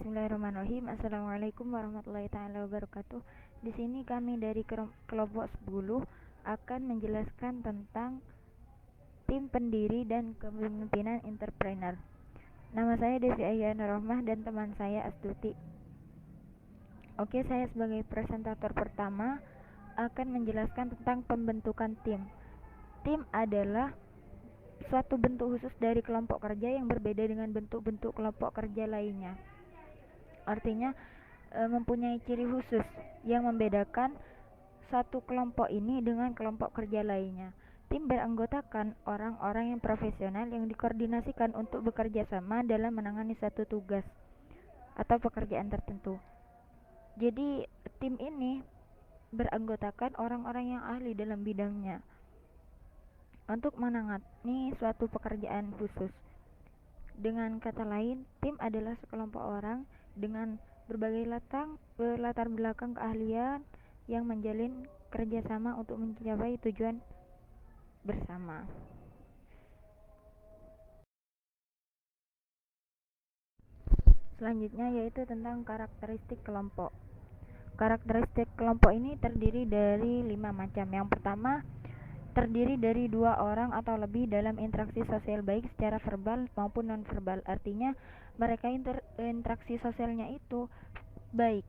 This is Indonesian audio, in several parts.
Bismillahirrahmanirrahim. Assalamualaikum warahmatullahi taala wabarakatuh. Di sini kami dari kelompok 10 akan menjelaskan tentang tim pendiri dan kepemimpinan entrepreneur. Nama saya Devi Ayyana Rohmah dan teman saya Astuti. Oke, saya sebagai presentator pertama akan menjelaskan tentang pembentukan tim. Tim adalah suatu bentuk khusus dari kelompok kerja yang berbeda dengan bentuk-bentuk kelompok kerja lainnya. Artinya mempunyai ciri khusus yang membedakan satu kelompok ini dengan kelompok kerja lainnya. Tim beranggotakan orang-orang yang profesional yang dikoordinasikan untuk bekerja sama dalam menangani satu tugas atau pekerjaan tertentu. Jadi tim ini beranggotakan orang-orang yang ahli dalam bidangnya untuk menangani suatu pekerjaan khusus. Dengan kata lain, tim adalah sekelompok orang dengan berbagai latar belakang keahlian yang menjalin kerjasama untuk mencapai tujuan bersama. Selanjutnya yaitu tentang karakteristik kelompok. Karakteristik kelompok ini terdiri dari 5 macam. Yang pertama, terdiri dari 2 orang atau lebih dalam interaksi sosial baik secara verbal maupun non-verbal. Artinya mereka interaksi sosialnya itu baik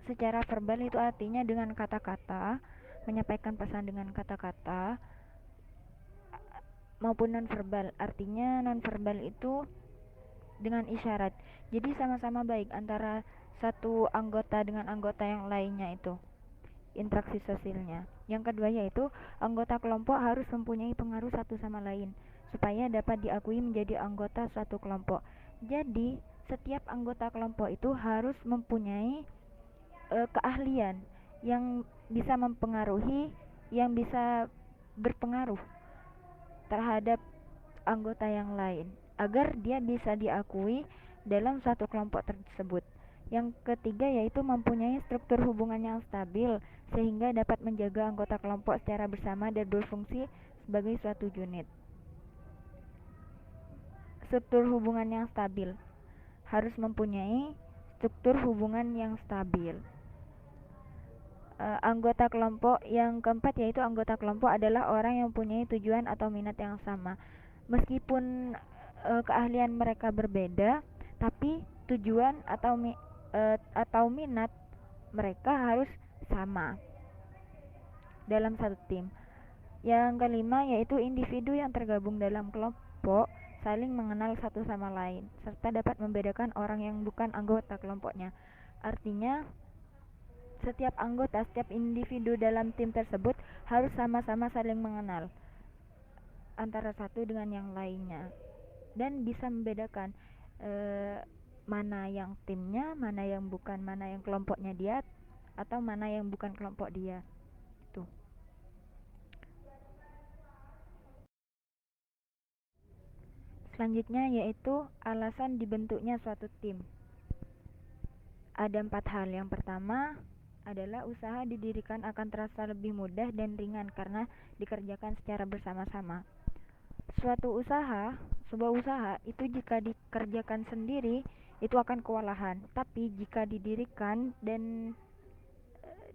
secara verbal, itu artinya dengan kata-kata, menyampaikan pesan dengan kata-kata, maupun non-verbal. Artinya non-verbal itu dengan isyarat. Jadi sama-sama baik antara satu anggota dengan anggota yang lainnya itu interaksi sosialnya. Yang kedua yaitu anggota kelompok harus mempunyai pengaruh satu sama lain supaya dapat diakui menjadi anggota suatu kelompok. Jadi setiap anggota kelompok itu harus mempunyai keahlian yang bisa mempengaruhi, yang bisa berpengaruh terhadap anggota yang lain agar dia bisa diakui dalam suatu kelompok tersebut. Yang ketiga yaitu mempunyai struktur hubungan yang stabil sehingga dapat menjaga anggota kelompok secara bersama dan berfungsi sebagai suatu unit. Struktur hubungan yang stabil, harus mempunyai struktur hubungan yang stabil. Anggota kelompok yang keempat yaitu anggota kelompok adalah orang yang mempunyai tujuan atau minat yang sama. Meskipun keahlian mereka berbeda, tapi tujuan atau minat mereka harus sama dalam satu tim. Yang kelima yaitu individu yang tergabung dalam kelompok saling mengenal satu sama lain serta dapat membedakan orang yang bukan anggota kelompoknya. Artinya setiap anggota, setiap individu dalam tim tersebut harus sama-sama saling mengenal antara satu dengan yang lainnya dan bisa membedakan mana yang timnya, mana yang bukan, mana yang kelompoknya dia atau mana yang bukan kelompok dia. Tuh. Selanjutnya yaitu alasan dibentuknya suatu tim. Ada 4 hal. Yang pertama adalah usaha didirikan akan terasa lebih mudah dan ringan karena dikerjakan secara bersama-sama. Sebuah usaha itu jika dikerjakan sendiri itu akan kewalahan, tapi jika didirikan dan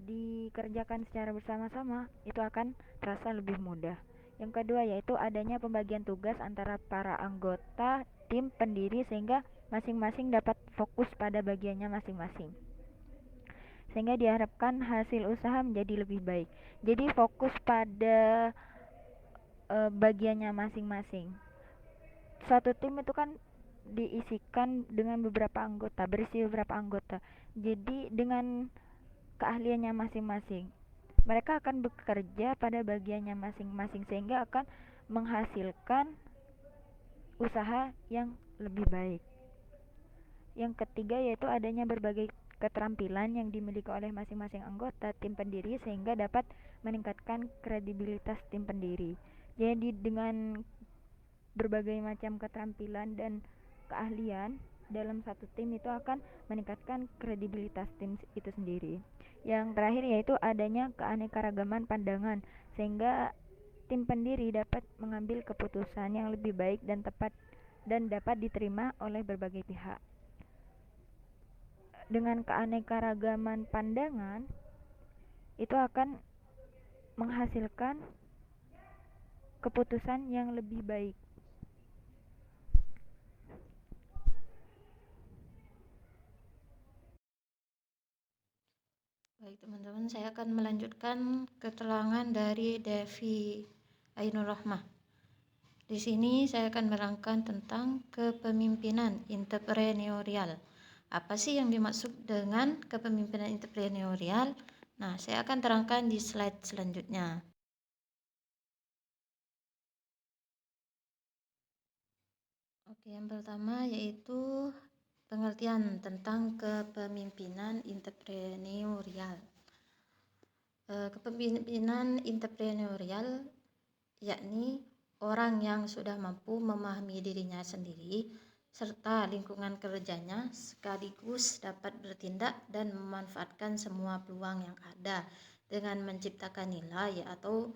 dikerjakan secara bersama-sama itu akan terasa lebih mudah. Yang kedua yaitu adanya pembagian tugas antara para anggota tim pendiri sehingga masing-masing dapat fokus pada bagiannya masing-masing, sehingga diharapkan hasil usaha menjadi lebih baik. Jadi fokus pada bagiannya masing-masing. Suatu tim itu kan diisikan dengan berisi beberapa anggota. Jadi dengan keahliannya masing-masing, mereka akan bekerja pada bagiannya masing-masing sehingga akan menghasilkan usaha yang lebih baik. Yang ketiga yaitu adanya berbagai keterampilan yang dimiliki oleh masing-masing anggota tim pendiri sehingga dapat meningkatkan kredibilitas tim pendiri. Jadi dengan berbagai macam keterampilan dan keahlian dalam satu tim itu akan meningkatkan kredibilitas tim itu sendiri. Yang terakhir yaitu adanya keanekaragaman pandangan sehingga tim pendiri dapat mengambil keputusan yang lebih baik dan tepat dan dapat diterima oleh berbagai pihak. Dengan keanekaragaman pandangan, itu akan menghasilkan keputusan yang lebih baik. Baik teman-teman, saya akan melanjutkan keterangan dari Devi Ainur Rahmah. Di sini saya akan menerangkan tentang kepemimpinan entrepreneurial. Apa sih yang dimaksud dengan kepemimpinan entrepreneurial? Nah, saya akan terangkan di slide selanjutnya. Oke, yang pertama yaitu pengertian tentang kepemimpinan entrepreneurial. Kepemimpinan entrepreneurial yakni orang yang sudah mampu memahami dirinya sendiri serta lingkungan kerjanya sekaligus dapat bertindak dan memanfaatkan semua peluang yang ada dengan menciptakan nilai atau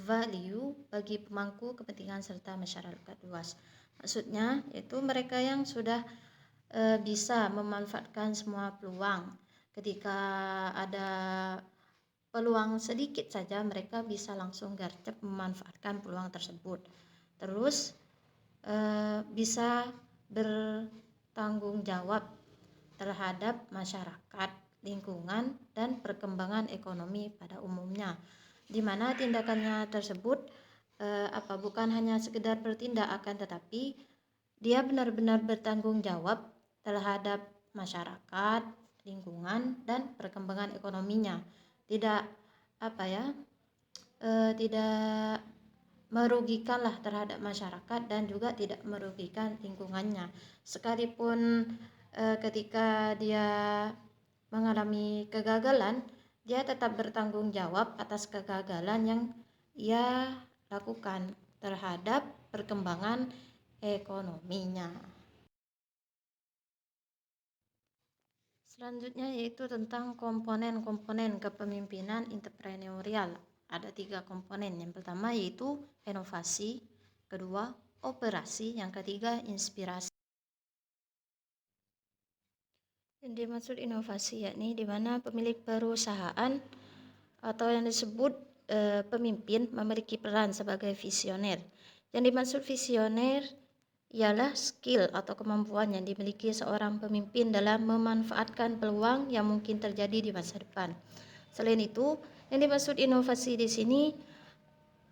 value bagi pemangku kepentingan serta masyarakat luas. Maksudnya yaitu mereka yang sudah bisa memanfaatkan semua peluang. Ketika ada peluang sedikit saja, mereka bisa langsung gercep memanfaatkan peluang tersebut. Terus bisa bertanggung jawab terhadap masyarakat, lingkungan, dan perkembangan ekonomi pada umumnya, di mana tindakannya tersebut bukan hanya sekedar bertindak, akan tetapi dia benar-benar bertanggung jawab terhadap masyarakat, lingkungan, dan perkembangan ekonominya. Tidak tidak merugikanlah terhadap masyarakat dan juga tidak merugikan lingkungannya. Sekalipun ketika dia mengalami kegagalan, dia tetap bertanggung jawab atas kegagalan yang ia lakukan terhadap perkembangan ekonominya. Selanjutnya yaitu tentang komponen-komponen kepemimpinan entrepreneurial. Ada 3 komponen. Yang pertama yaitu inovasi, kedua operasi, yang ketiga inspirasi. Yang dimaksud inovasi yakni di mana pemilik perusahaan atau yang disebut pemimpin memiliki peran sebagai visioner. Yang dimaksud visioner ialah skill atau kemampuan yang dimiliki seorang pemimpin dalam memanfaatkan peluang yang mungkin terjadi di masa depan. Selain itu, yang dimaksud inovasi di sini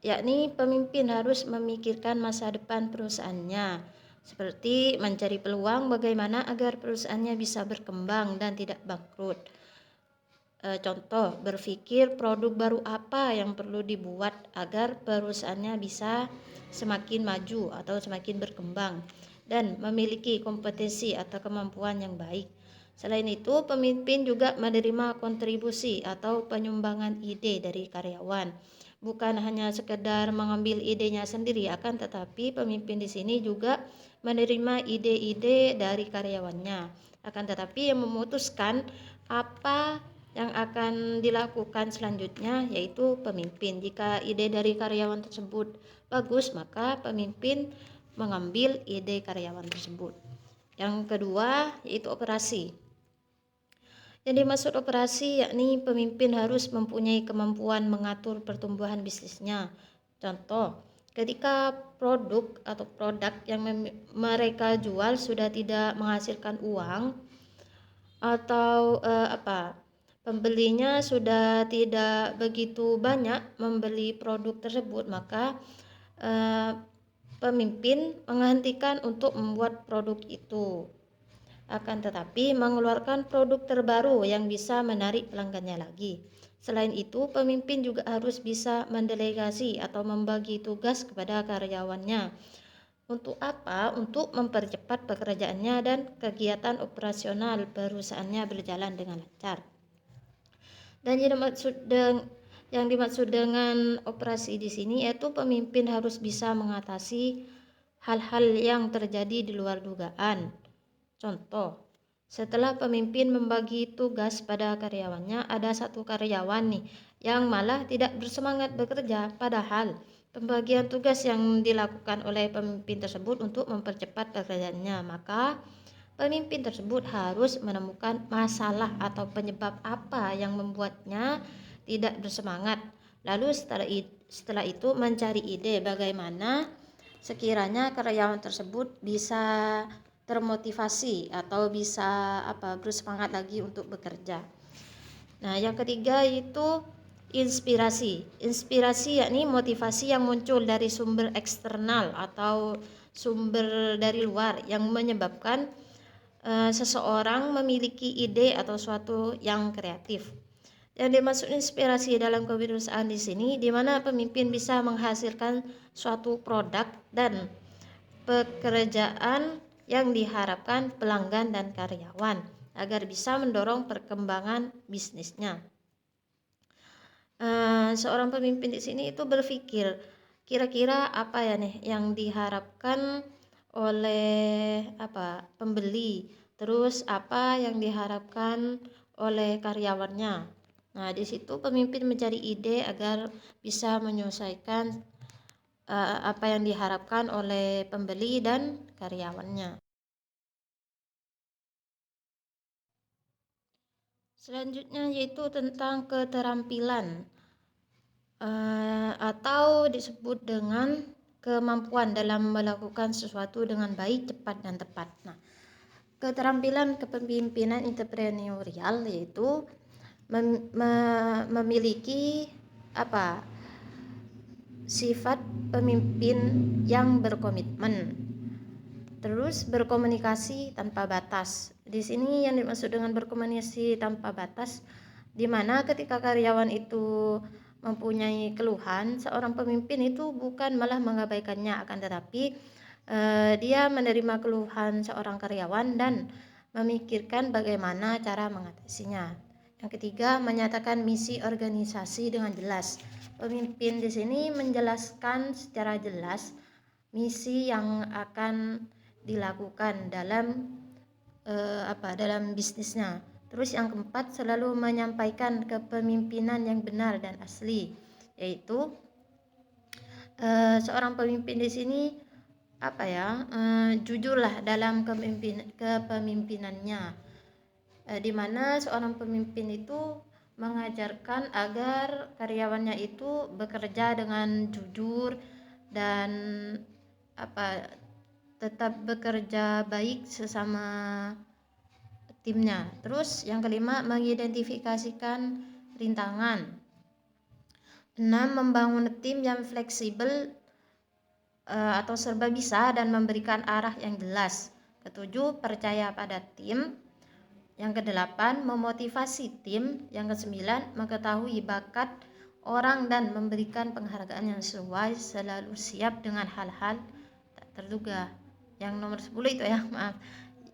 yakni pemimpin harus memikirkan masa depan perusahaannya, seperti mencari peluang bagaimana agar perusahaannya bisa berkembang dan tidak bangkrut. Contoh, berpikir produk baru apa yang perlu dibuat agar perusahaannya bisa semakin maju atau semakin berkembang dan memiliki kompetensi atau kemampuan yang baik. Selain itu, pemimpin juga menerima kontribusi atau penyumbangan ide dari karyawan. Bukan hanya sekedar mengambil idenya sendiri, akan tetapi pemimpin di sini juga menerima ide-ide dari karyawannya. Akan tetapi yang memutuskan apa yang akan dilakukan selanjutnya yaitu pemimpin. Jika ide dari karyawan tersebut bagus, maka pemimpin mengambil ide karyawan tersebut. Yang kedua yaitu operasi. Yang dimaksud operasi yakni pemimpin harus mempunyai kemampuan mengatur pertumbuhan bisnisnya. Contoh, ketika produk atau produk yang mereka jual sudah tidak menghasilkan uang atau pembelinya sudah tidak begitu banyak membeli produk tersebut, maka pemimpin menghentikan untuk membuat produk itu, akan tetapi mengeluarkan produk terbaru yang bisa menarik pelanggannya lagi. Selain itu, pemimpin juga harus bisa mendelegasi atau membagi tugas kepada karyawannya. Untuk apa? Untuk mempercepat pekerjaannya dan kegiatan operasional perusahaannya berjalan dengan lancar. Dan yang dimaksud dengan operasi di sini yaitu pemimpin harus bisa mengatasi hal-hal yang terjadi di luar dugaan. Contoh, setelah pemimpin membagi tugas pada karyawannya, ada satu karyawan nih yang malah tidak bersemangat bekerja, padahal pembagian tugas yang dilakukan oleh pemimpin tersebut untuk mempercepat pekerjaannya, maka pemimpin tersebut harus menemukan masalah atau penyebab apa yang membuatnya tidak bersemangat. Lalu setelah itu mencari ide bagaimana sekiranya karyawan tersebut bisa termotivasi atau bisa bersemangat lagi untuk bekerja. Nah, yang ketiga itu inspirasi. Inspirasi yakni motivasi yang muncul dari sumber eksternal atau sumber dari luar yang menyebabkan seseorang memiliki ide atau suatu yang kreatif. Yang dimaksud inspirasi dalam kewirausahaan di sini, di mana pemimpin bisa menghasilkan suatu produk dan pekerjaan yang diharapkan pelanggan dan karyawan agar bisa mendorong perkembangan bisnisnya. Seorang pemimpin di sini itu berpikir kira-kira apa ya nih yang diharapkan oleh pembeli, terus apa yang diharapkan oleh karyawannya. Nah, di situ pemimpin mencari ide agar bisa menyelesaikan apa yang diharapkan oleh pembeli dan karyawannya. Selanjutnya yaitu tentang keterampilan atau disebut dengan kemampuan dalam melakukan sesuatu dengan baik, cepat, dan tepat. Nah, keterampilan kepemimpinan entrepreneurial yaitu memiliki sifat pemimpin yang berkomitmen, terus berkomunikasi tanpa batas. Di sini yang dimaksud dengan berkomunikasi tanpa batas, di mana ketika karyawan itu mempunyai keluhan, seorang pemimpin itu bukan malah mengabaikannya, akan tetapi dia menerima keluhan seorang karyawan dan memikirkan bagaimana cara mengatasinya. Yang ketiga, menyatakan misi organisasi dengan jelas. Pemimpin di sini menjelaskan secara jelas misi yang akan dilakukan dalam dalam bisnisnya. Terus yang keempat, selalu menyampaikan kepemimpinan yang benar dan asli, yaitu seorang pemimpin di sini jujurlah dalam kepemimpinannya, di mana seorang pemimpin itu mengajarkan agar karyawannya itu bekerja dengan jujur dan tetap bekerja baik sesama timnya. Terus yang kelima, mengidentifikasikan rintangan. 6. Membangun tim yang fleksibel atau serba bisa dan memberikan arah yang jelas. Ketujuh, percaya pada tim. Yang kedelapan, memotivasi tim. Yang kesembilan, mengetahui bakat orang dan memberikan penghargaan yang sesuai, selalu siap dengan hal-hal tak terduga. Yang nomor 10 itu ya, maaf.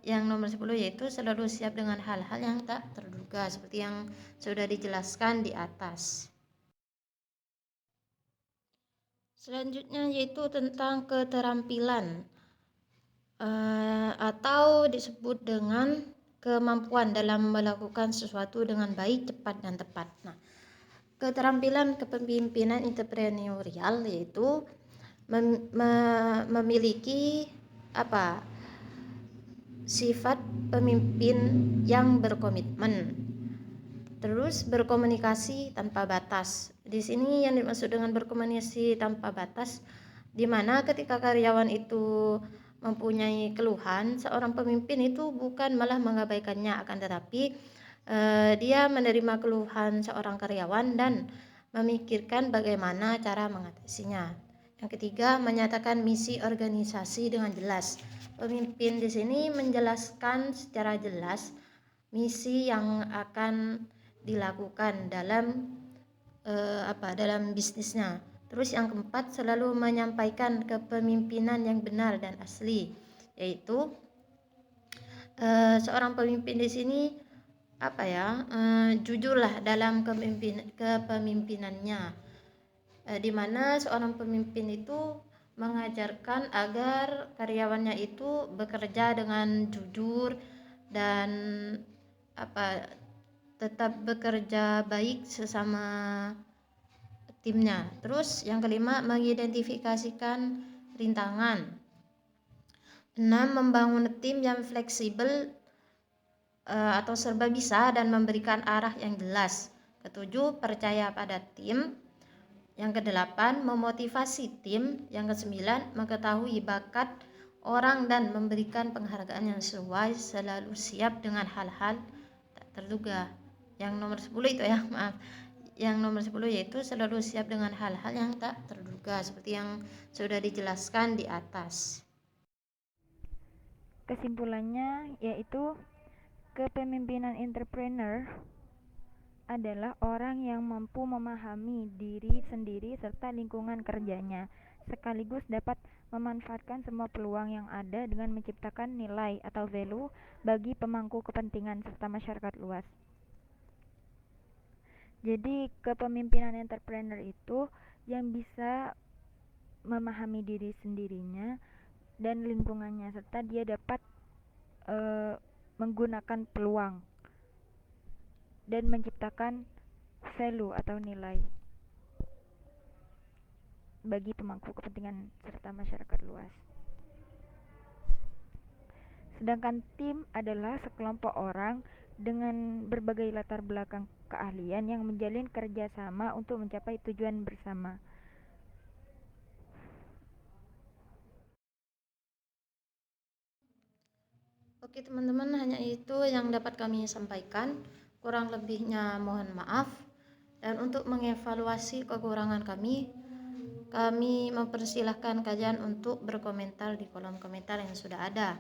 Yang nomor 10 yaitu selalu siap dengan hal-hal yang tak terduga, seperti yang sudah dijelaskan di atas. Selanjutnya yaitu tentang keterampilan atau disebut dengan kemampuan dalam melakukan sesuatu dengan baik, cepat, dan tepat. Nah, keterampilan kepemimpinan entrepreneurial yaitu memiliki sifat pemimpin yang berkomitmen, terus berkomunikasi tanpa batas. Di sini yang dimaksud dengan berkomunikasi tanpa batas, di mana ketika karyawan itu mempunyai keluhan, seorang pemimpin itu bukan malah mengabaikannya, akan tetapi dia menerima keluhan seorang karyawan dan memikirkan bagaimana cara mengatasinya. Yang ketiga, menyatakan misi organisasi dengan jelas. Pemimpin di sini menjelaskan secara jelas misi yang akan dilakukan dalam dalam bisnisnya. Terus yang keempat, selalu menyampaikan kepemimpinan yang benar dan asli, yaitu seorang pemimpin di sini jujurlah dalam kepemimpinannya, di mana seorang pemimpin itu mengajarkan agar karyawannya itu bekerja dengan jujur dan tetap bekerja baik sesama timnya. Terus yang kelima, mengidentifikasikan rintangan. 6. Membangun tim yang fleksibel atau serba bisa dan memberikan arah yang jelas. Ketujuh, percaya pada tim. Yang kedelapan, memotivasi tim. Yang kesembilan, mengetahui bakat orang dan memberikan penghargaan yang sesuai, selalu siap dengan hal-hal tak terduga. Yang nomor 10 itu ya, maaf. Yang nomor 10 yaitu selalu siap dengan hal-hal yang tak terduga, seperti yang sudah dijelaskan di atas. Kesimpulannya yaitu kepemimpinan entrepreneur adalah orang yang mampu memahami diri sendiri serta lingkungan kerjanya, sekaligus dapat memanfaatkan semua peluang yang ada dengan menciptakan nilai atau value bagi pemangku kepentingan serta masyarakat luas. Jadi kepemimpinan entrepreneur itu yang bisa memahami diri sendirinya dan lingkungannya, serta dia dapat menggunakan peluang dan menciptakan value atau nilai bagi pemangku kepentingan serta masyarakat luas. Sedangkan tim adalah sekelompok orang dengan berbagai latar belakang keahlian yang menjalin kerjasama untuk mencapai tujuan bersama. Oke teman-teman, hanya itu yang dapat kami sampaikan. Kurang lebihnya mohon maaf. Dan untuk mengevaluasi kekurangan kami mempersilahkan kalian untuk berkomentar di kolom komentar yang sudah ada,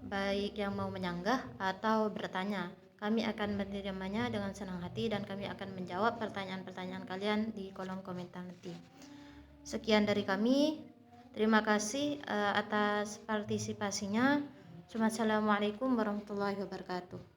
baik yang mau menyanggah atau bertanya. Kami akan menerimanya dengan senang hati dan kami akan menjawab pertanyaan-pertanyaan kalian di kolom komentar nanti. Sekian dari kami. Terima kasih atas partisipasinya. Assalamualaikum warahmatullahi wabarakatuh.